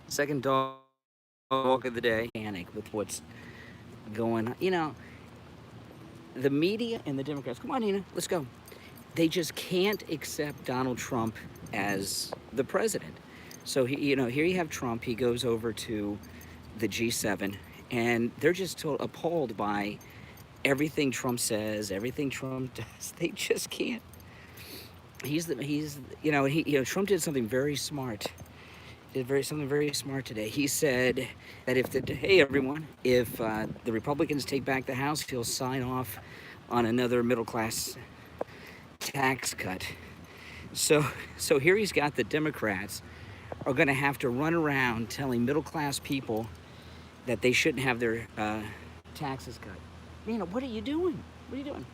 Second dog walk of the day. Panic with what's going on. The media and the Democrats, come on, Nina, let's go. They just can't accept Donald Trump as the president. So, here you have Trump. He goes over to the G7, and they're just appalled by everything Trump says, everything Trump does. They just can't. Trump did something very smart. Something very smart today. He said that hey everyone, if the Republicans take back the House, he'll sign off on another middle class tax cut. So here he's got the Democrats are going to have to run around telling middle class people that they shouldn't have their taxes cut. What are you doing? What are you doing?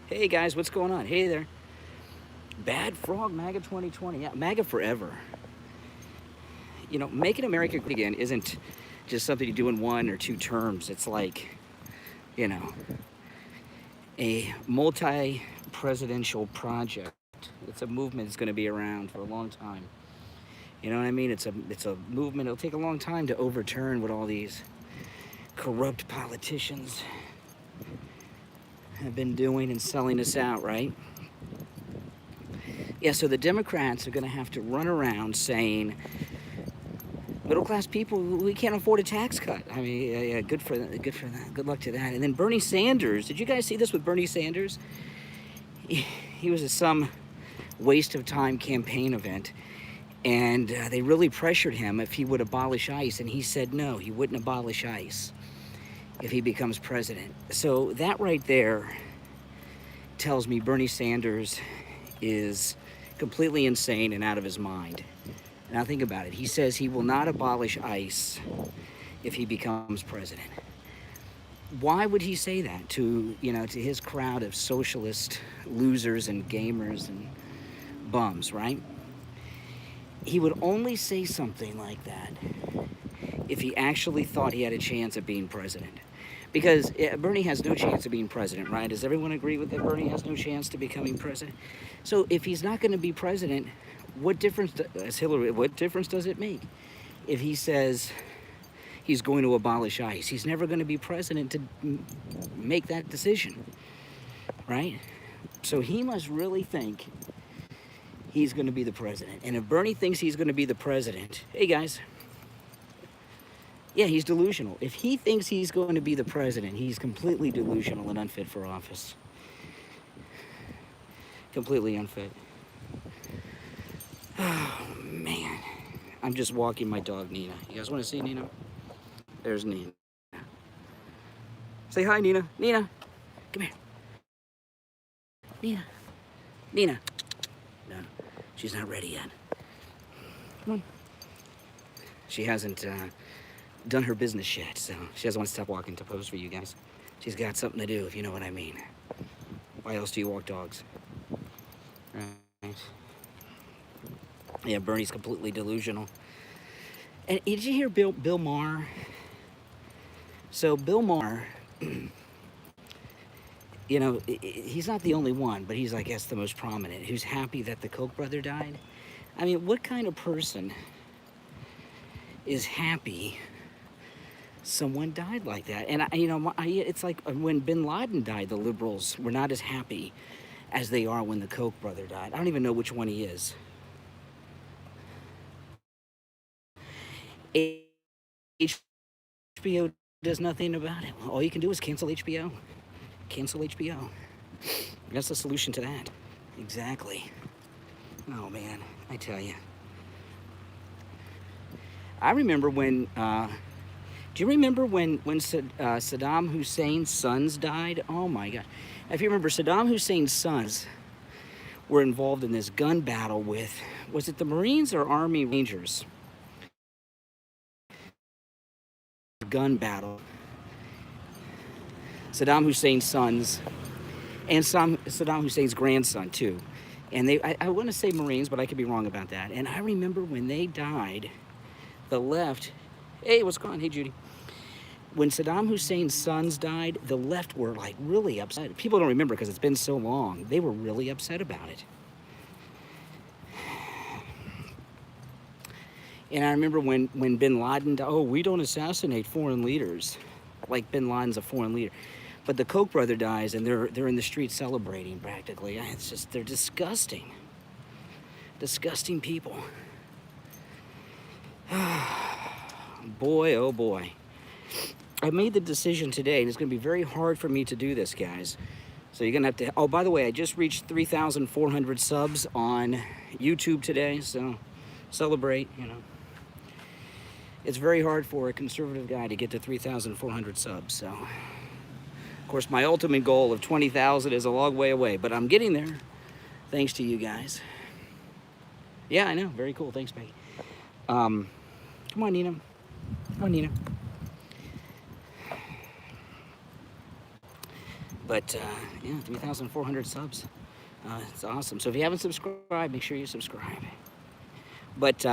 Hey guys, what's going on? Hey there. Bad Frog, MAGA 2020. Yeah, MAGA forever. Making America great again isn't just something you do in 1 or 2 terms. It's like, a multi-presidential project. It's a movement that's going to be around for a long time. You know what I mean? It's a movement. It'll take a long time to overturn what all these corrupt politicians have been doing and selling us out, right? Yeah, so the Democrats are going to have to run around saying, middle class people, we can't afford a tax cut. I mean, yeah, good for that. Good luck to that. And then Bernie Sanders. Did you guys see this with Bernie Sanders? He was at some waste of time campaign event, and they really pressured him if he would abolish ICE, and he said no, he wouldn't abolish ICE if he becomes president. So that right there tells me Bernie Sanders is completely insane and out of his mind. Now think about it. He says he will not abolish ICE if he becomes president. Why would he say that to his crowd of socialist losers and gamers and bums, right? He would only say something like that if he actually thought he had a chance of being president. Because Bernie has no chance of being president, right? Does everyone agree with that? Bernie has no chance to becoming president. So if he's not going to be president, what difference does it make if he says he's going to abolish ICE? He's never going to be president to make that decision, right? So he must really think he's going to be the president. And if Bernie thinks he's going to be the president, hey guys, yeah, he's delusional. If he thinks he's going to be the president, he's completely delusional and unfit for office. Completely unfit. Oh, man. I'm just walking my dog, Nina. You guys want to see Nina? There's Nina. Say hi, Nina. Nina, come here. Nina. Nina. No, she's not ready yet. Come on. She hasn't done her business yet, so she doesn't want to stop walking to pose for you guys. She's got something to do, if you know what I mean. Why else do you walk dogs? Right. Yeah, Bernie's completely delusional. And did you hear Bill Maher? So Bill Maher, he's not the only one, but he's, I guess, the most prominent, who's happy that the Koch brother died. I mean, what kind of person is happy someone died like that? And it's like when Bin Laden died, the liberals were not as happy as they are when the Koch brother died. I don't even know which one he is. HBO does nothing about it. All you can do is cancel HBO. Cancel HBO. That's the solution to that. Exactly. Oh man, I tell you. I remember when. Do you remember when Saddam Hussein's sons died? Oh my God! If you remember, Saddam Hussein's sons were involved in this gun battle with, was it the Marines or Army Rangers? Gun battle. Saddam Hussein's sons and Saddam Hussein's grandson too. And I want to say Marines, but I could be wrong about that. And I remember when they died, the left, hey, what's going on? Hey, Judy. When Saddam Hussein's sons died, the left were like really upset. People don't remember because it's been so long. They were really upset about it. And I remember when bin Laden, oh, we don't assassinate foreign leaders. Like bin Laden's a foreign leader. But the Koch brother dies and they're in the street celebrating practically. It's just, they're disgusting. Disgusting people. Boy, oh boy. I made the decision today, and it's going to be very hard for me to do this, guys. So you're going to have to... Oh, by the way, I just reached 3,400 subs on YouTube today, so celebrate, you know. It's very hard for a conservative guy to get to 3,400 subs, so... Of course, my ultimate goal of 20,000 is a long way away, but I'm getting there, thanks to you guys. Yeah, I know. Very cool. Thanks, Peggy. Come on, Nina. Come on, Nina. But, yeah, 3,400 subs. It's awesome. So if you haven't subscribed, make sure you subscribe. But,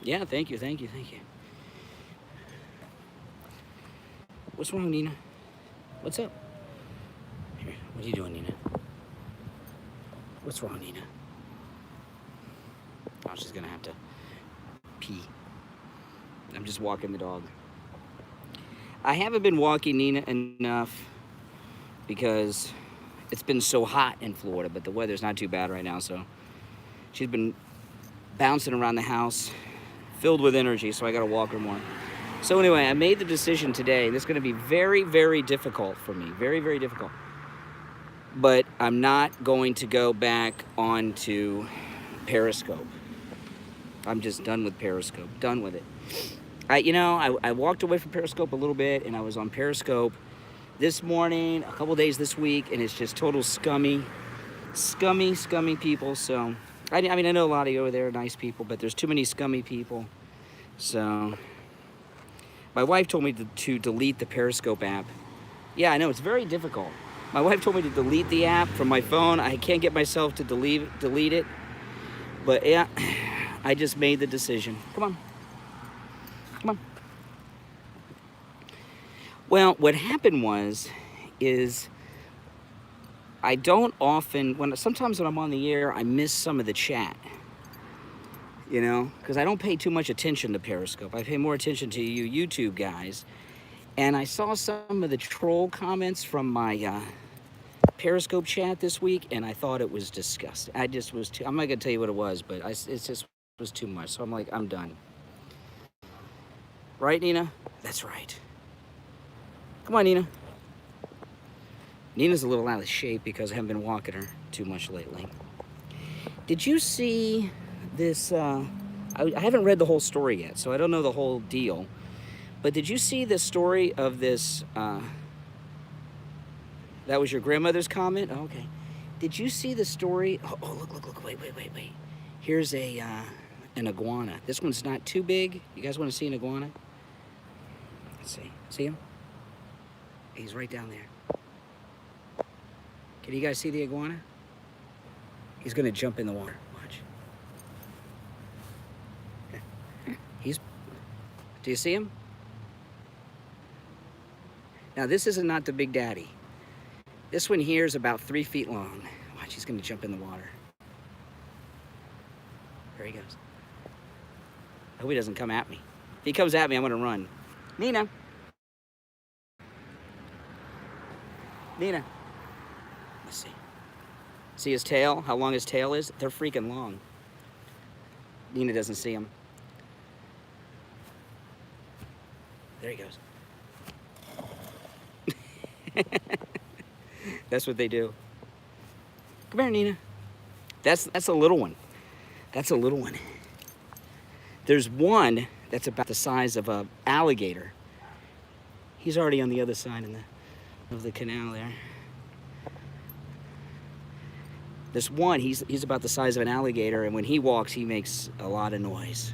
yeah, thank you. What's wrong, Nina? What's up? Here, what are you doing, Nina? What's wrong, Nina? Oh, she's gonna have to pee. I'm just walking the dog. I haven't been walking Nina enough because it's been so hot in Florida, but the weather's not too bad right now, so she's been bouncing around the house, filled with energy, so I gotta walk her more. So anyway, I made the decision today, and it's gonna be very, very difficult for me, very, very difficult. But I'm not going to go back onto Periscope. I'm just done with Periscope, done with it. I walked away from Periscope a little bit, and I was on Periscope this morning, a couple days this week, and it's just total scummy people. So, I mean, I know a lot of you over there are nice people, but there's too many scummy people. So, my wife told me to delete the Periscope app. Yeah, I know, it's very difficult. My wife told me to delete the app from my phone. I can't get myself to delete it. But yeah, I just made the decision. Come on. Come on. Well, what happened is I don't often, sometimes when I'm on the air, I miss some of the chat. You know, because I don't pay too much attention to Periscope. I pay more attention to you YouTube guys. And I saw some of the troll comments from my Periscope chat this week, and I thought it was disgusting. I'm not going to tell you what it was, but it just was too much. So I'm like, I'm done. Right, Nina? That's right. Come on, Nina. Nina's a little out of shape because I haven't been walking her too much lately. Did you see this? I haven't read the whole story yet, so I don't know the whole deal. But did you see the story of this? That was your grandmother's comment? Oh, okay. Did you see the story? Oh, look. Wait. Here's an iguana. This one's not too big. You guys want to see an iguana? Let's see. See him? He's right down there. Can you guys see the iguana? He's going to jump in the water. Watch. Do you see him? Now, this is not the Big Daddy. This one here is about 3 feet long. Watch, he's going to jump in the water. There he goes. I hope he doesn't come at me. If he comes at me, I'm going to run. Nina. Let's see. See his tail? How long his tail is? They're freaking long. Nina doesn't see him. There he goes. That's what they do. Come here, Nina. That's a little one. That's a little one. There's one that's about the size of an alligator. He's already on the other side of the canal there. This one, he's about the size of an alligator, and when he walks, he makes a lot of noise.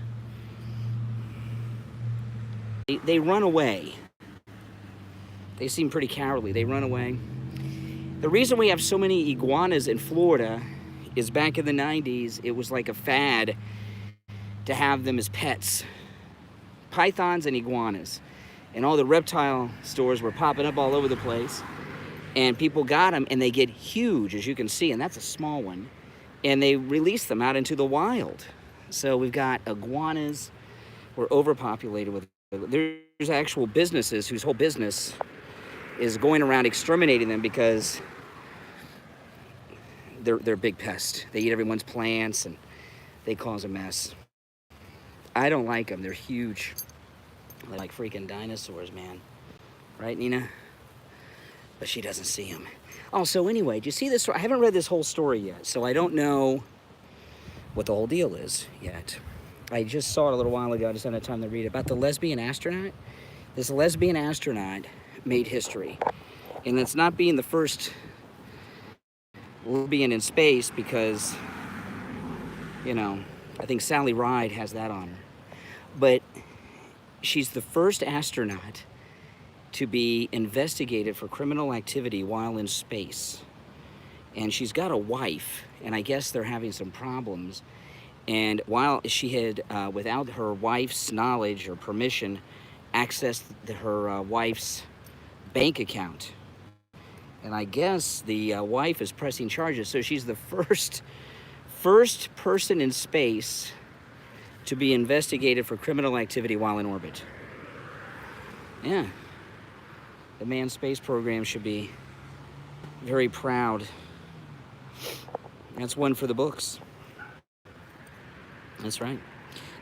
They run away. They seem pretty cowardly. They run away. The reason we have so many iguanas in Florida is back in the 90s, it was like a fad to have them as pets. Pythons and iguanas. And all the reptile stores were popping up all over the place. And people got them, and they get huge, as you can see, and that's a small one. And they release them out into the wild. So we've got iguanas, We're overpopulated with. There's actual businesses whose whole business is going around exterminating them because they're big pests. They eat everyone's plants and they cause a mess. I don't like them. They're huge. They're like freaking dinosaurs, man. Right, Nina? But she doesn't see them. Oh, so anyway, do you see this? I haven't read this whole story yet, so I don't know what the whole deal is yet. I just saw it a little while ago. I just haven't had time to read it. About the lesbian astronaut. This lesbian astronaut made history. And it's not being the first lesbian in space because, you know, I think Sally Ride has that honor. But she's the first astronaut to be investigated for criminal activity while in space. And she's got a wife, and I guess they're having some problems. And while she had, without her wife's knowledge or permission, accessed her wife's bank account. And I guess the wife is pressing charges. So she's the first person in space to be investigated for criminal activity while in orbit. Yeah. The manned space program should be very proud. That's one for the books. That's right.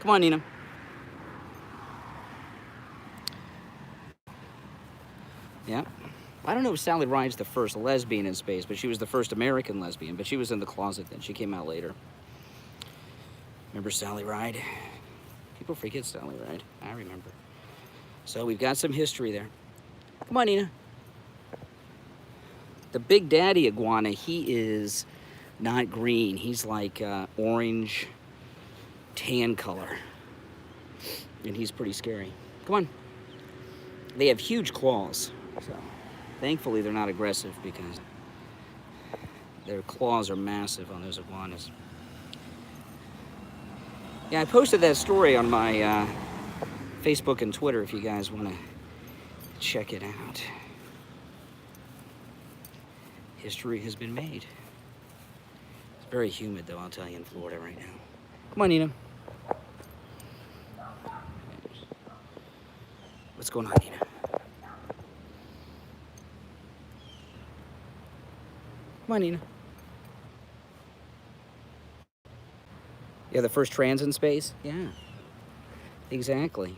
Come on, Nina. Yeah. I don't know if Sally Ride's the first lesbian in space, but she was the first American lesbian. But she was in the closet then. She came out later. Remember Sally Ride? People forget Sally Ride. I remember. So we've got some history there. Come on, Nina. The Big Daddy iguana, he is not green. He's like orange, tan color. And he's pretty scary. Come on. They have huge claws. So thankfully they're not aggressive because their claws are massive on those iguanas. Yeah, I posted that story on my Facebook and Twitter if you guys want to check it out. History has been made. It's very humid, though, I'll tell you, in Florida right now. Come on, Nina. What's going on, Nina? Come on, Nina. Yeah, the first trans in space? Yeah, exactly.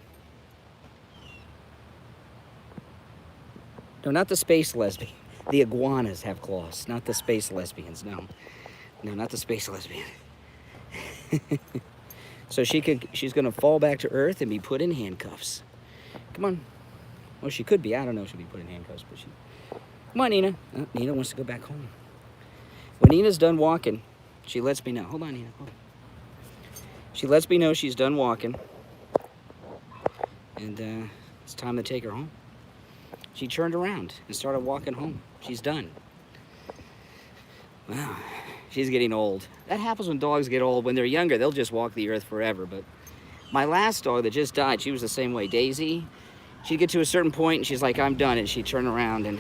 No, not the space lesbian. The iguanas have claws, not the space lesbians. No, not the space lesbian. So she's gonna fall back to Earth and be put in handcuffs. Come on. Well, she could be. I don't know if she'll be put in handcuffs, but she. Come on, Nina. Oh, Nina wants to go back home. When Nina's done walking, she lets me know. Hold on, Nina. Hold on. She lets me know she's done walking, and it's time to take her home. She turned around and started walking home. She's done. Wow, she's getting old. That happens when dogs get old. When they're younger, they'll just walk the earth forever. But my last dog that just died, she was the same way. Daisy, she'd get to a certain point and she's like, I'm done. And she'd turn around and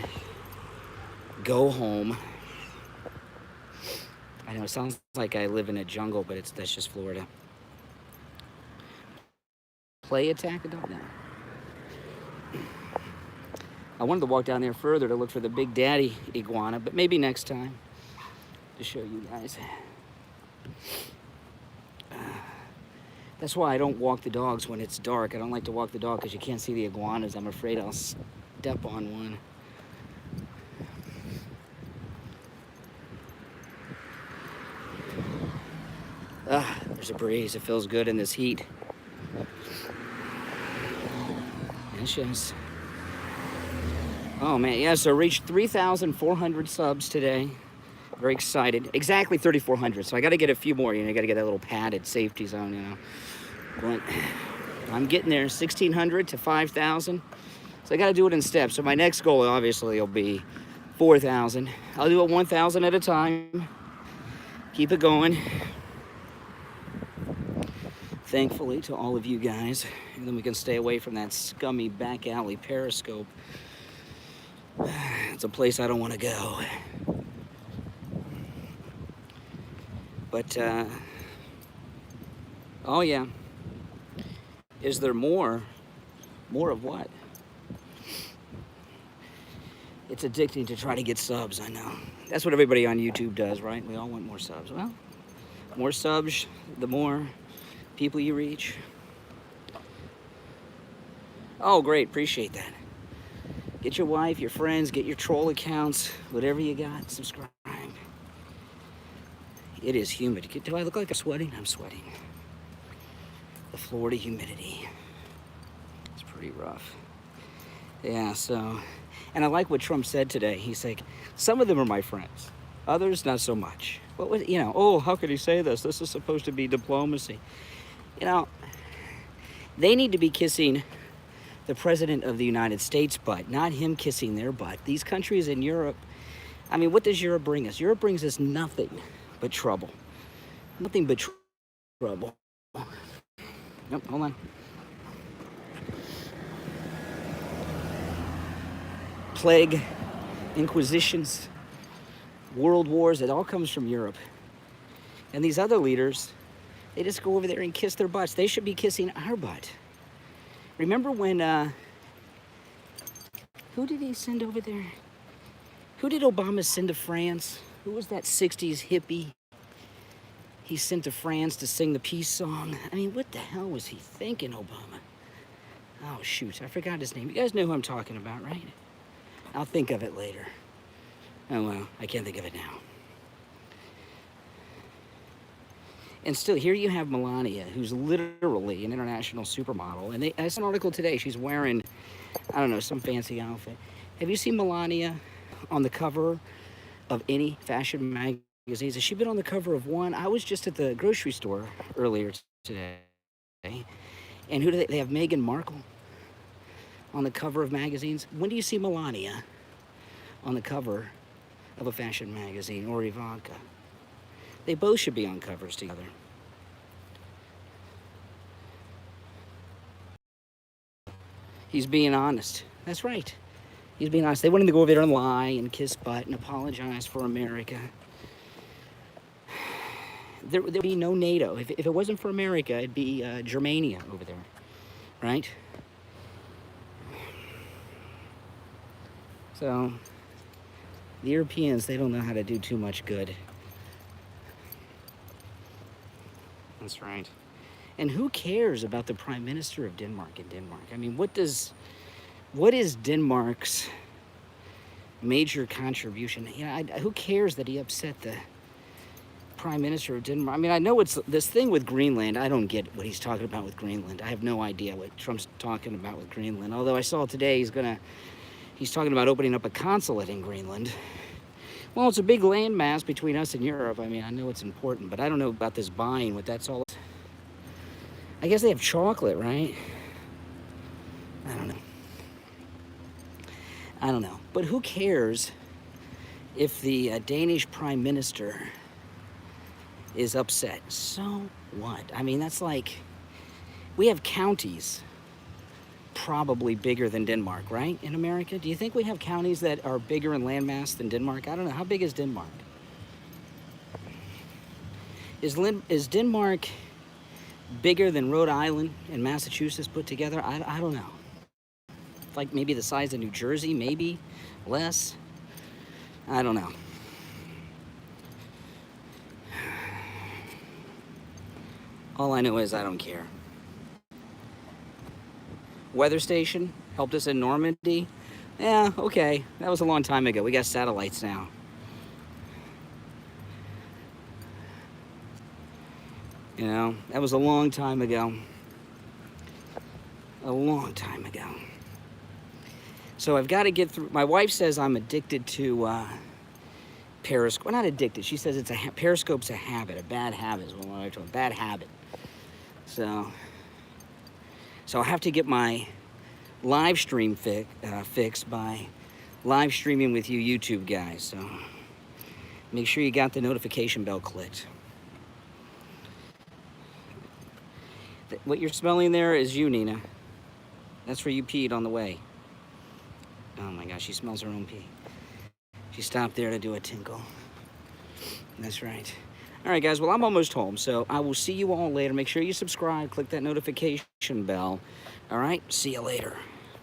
go home. I know it sounds like I live in a jungle, but that's just Florida. Play attack a dog? No. I wanted to walk down there further to look for the Big Daddy iguana, but maybe next time to show you guys. That's why I don't walk the dogs when it's dark. I don't like to walk the dog because you can't see the iguanas. I'm afraid I'll step on one. There's a breeze. It feels good in this heat. Yes. Oh man, yeah, so reached 3,400 subs today. Very excited. Exactly 3,400, so I gotta get a few more, I gotta get that little padded safety zone, But I'm getting there, 1,600 to 5,000. So I gotta do it in steps. So my next goal, obviously, will be 4,000. I'll do it 1,000 at a time. Keep it going. Thankfully to all of you guys. And then we can stay away from that scummy back alley Periscope. It's a place I don't want to go. But, oh yeah. Is there more? More of what? It's addicting to try to get subs, I know. That's what everybody on YouTube does, right? We all want more subs. Well, more subs, the more people you reach. Oh, great, appreciate that. Get your wife, your friends, get your troll accounts, whatever you got, subscribe. It is humid. Do I look like I'm sweating? I'm sweating. The Florida humidity. It's pretty rough. Yeah, so, and I like what Trump said today. He's like, some of them are my friends, others not so much. What was, you know, oh, how could he say this? This is supposed to be diplomacy. You know, they need to be kissing the President of the United States' butt, not him kissing their butt. These countries in Europe, I mean, what does Europe bring us? Europe brings us nothing but trouble. Nothing but trouble. Nope, hold on. Plague, inquisitions, world wars, it all comes from Europe. And these other leaders, they just go over there and kiss their butts. They should be kissing our butt. Remember when, who did he send over there? Who did Obama send to France? Who was that 60s hippie he sent to France to sing the peace song? I mean, what the hell was he thinking, Obama? Oh, shoot, I forgot his name. You guys know who I'm talking about, right? I'll think of it later. Oh, well, I can't think of it now. And still, here you have Melania, who's literally an international supermodel. And I saw an article today. She's wearing, I don't know, some fancy outfit. Have you seen Melania on the cover of any fashion magazines? Has she been on the cover of one? I was just at the grocery store earlier today. And who do they have? Meghan Markle on the cover of magazines. When do you see Melania on the cover of a fashion magazine, or Ivanka? They both should be on covers together. He's being honest. That's right. He's being honest. They want him to go over there and lie and kiss butt and apologize for America. There'd be no NATO. If it wasn't for America, it'd be Germania over there, right? So, the Europeans, they don't know how to do too much good. That's right. And who cares about the Prime Minister of Denmark in Denmark? I mean, what is Denmark's major contribution? You know, who cares that he upset the Prime Minister of Denmark? I mean, I know it's this thing with Greenland. I don't get what he's talking about with Greenland. I have no idea what Trump's talking about with Greenland. Although I saw today he's talking about opening up a consulate in Greenland. Well, it's a big landmass between us and Europe. I mean, I know it's important, but I don't know about this buying, what that's all. I guess they have chocolate, right? I don't know. But who cares if the Danish Prime Minister is upset? So what? I mean, that's like, we have counties probably bigger than Denmark, right, in America? Do you think we have counties that are bigger in landmass than Denmark? I don't know. How big is Denmark? Is Denmark bigger than Rhode Island and Massachusetts put together? I don't know. Like maybe the size of New Jersey, maybe less. I don't know. All I know is I don't care. Weather station helped us in Normandy. Yeah, okay. That was a long time ago. We got satellites now. You know, that was a long time ago. A long time ago. So I've got to get through. My wife says I'm addicted to Periscope. Well, not addicted. She says Periscope's a habit, a bad habit is what I told her. Bad habit. So I have to get my live stream fixed by live streaming with you YouTube guys. So make sure you got the notification bell clicked. What you're smelling there is you, Nina. That's where you peed on the way. Oh my gosh, she smells her own pee. She stopped there to do a tinkle. That's right. All right, guys. Well, I'm almost home, so I will see you all later. Make sure you subscribe, click that notification bell. All right. See you later.